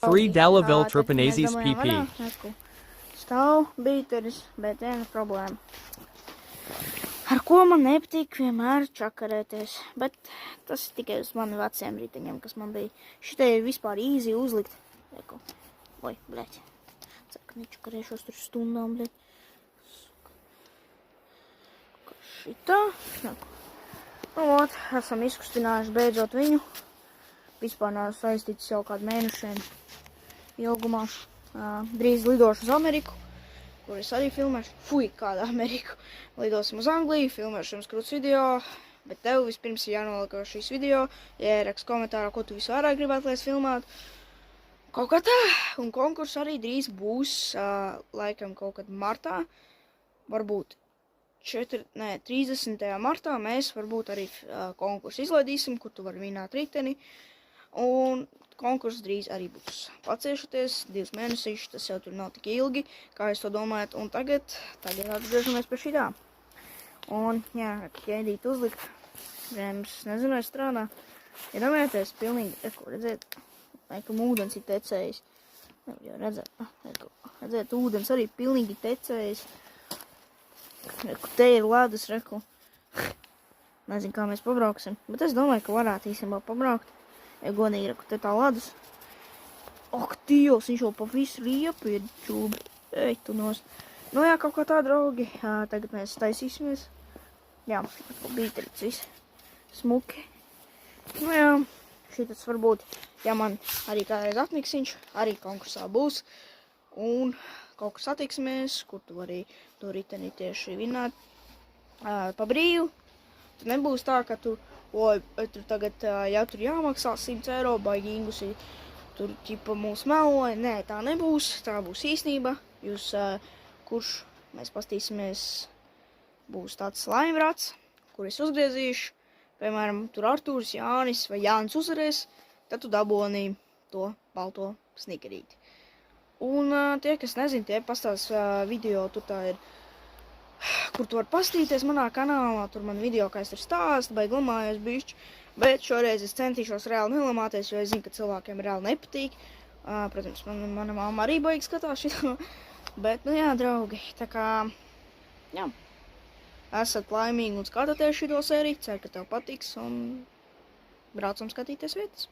Free Delaville Tad mēs Troponazes dabūjām PP. vaļā, reku, stāv bīteris, bet viena problēma. Ar ko man nepatīk vienmēr čakarēties, bet tas tikai uz mani veciem riteņiem, kas man bija. Šitai ir vispār easy uzlikt. Reku. Oi, bļeķi. Ceru, ka nečakarēšos tur stundām, bļeķi. Kā šitā. Reku. Nu, ot, esam izkustinājuši beidzot viņu. Vispār nav saistīts jau kādu mēnešiem ilgumā. Drīz lidošu uz Ameriku, kur es arī filmēšu. Fui, kāda Ameriku. Lidosim uz Angliju, filmēšu jums krūts video, bet tev vispirms ir jānolika šīs video, ierakst komentārā, ko tu visvairāk gribētu, lai es filmētu. Kaut kā tā, un konkurss arī drīz būs, laikam kaut kad martā, varbūt 30. martā mēs varbūt arī konkursu izlaidīsim, kur tu vari vinēt riteni, un konkurss drīz arī būs. Paciešoties, 2 mēnesīši, tas jau tur nav tik ilgi, kā jūs to domājat, un tagad atgriežamies pie šitā. Un, jā, ķēdīt uzlikt, brēms, nezinu, vai strādā. Iedomājieties, pilnīgi, redzēt, laikam ūdens ir tecējis. Nevar jau redzēt, ūdens arī pilnīgi tecējis. Te ir ledus, reku. Nezinu, kā mēs pabrauksim, bet es domāju, ka varētu īstenībā pabraukt. Ja godīgi, reku, te tā ledus. Ak, Dievs, viņš jau pa visu riepu ir čūbi. Ej, tu nos. Nu jā, kaut kā tā, draugi. Tagad mēs taisīsimies. Jā, bīterits viss. Smuki. Nu jā, šitas varbūt, ja man arī kādreiz atniks viņš, arī konkursā būs. Un kaut kur satiksimies, kur tu vari to riteni tieši vināt pa brīvu. Tad nebūs tā, ka tu, oi, tur tagad, ja tur jāmaksā 100 eiro, baigi ingusi, tur ķipa mūs meloja. Nē, tā nebūs, tā būs īstenība. Jūs, kurš mēs pastīsimies, būs tāds slaimrats, kur es uzgriezīšu. Piemēram, tur Artūrs, Jānis vai Jānis uzvarēs, tad tu dabonī to balto snikerīti. Un tie, kas nezin, tie pastās video, tur tā ir, kur tu var pastīties manā kanālā, tur man video, kā es tur stāstu, vai glamājos bišķi, bet šoreiz es centīšos reāli nelamāties, jo es zinu, ka cilvēkiem reāli nepatīk. Protams, mana mamma arī baigi skatās šito, bet, nu jā, draugi, tā kā, jā, esat laimīgi un skatāties šito sēriju, ceru, ka tev patiks un braucam skatīties vietas.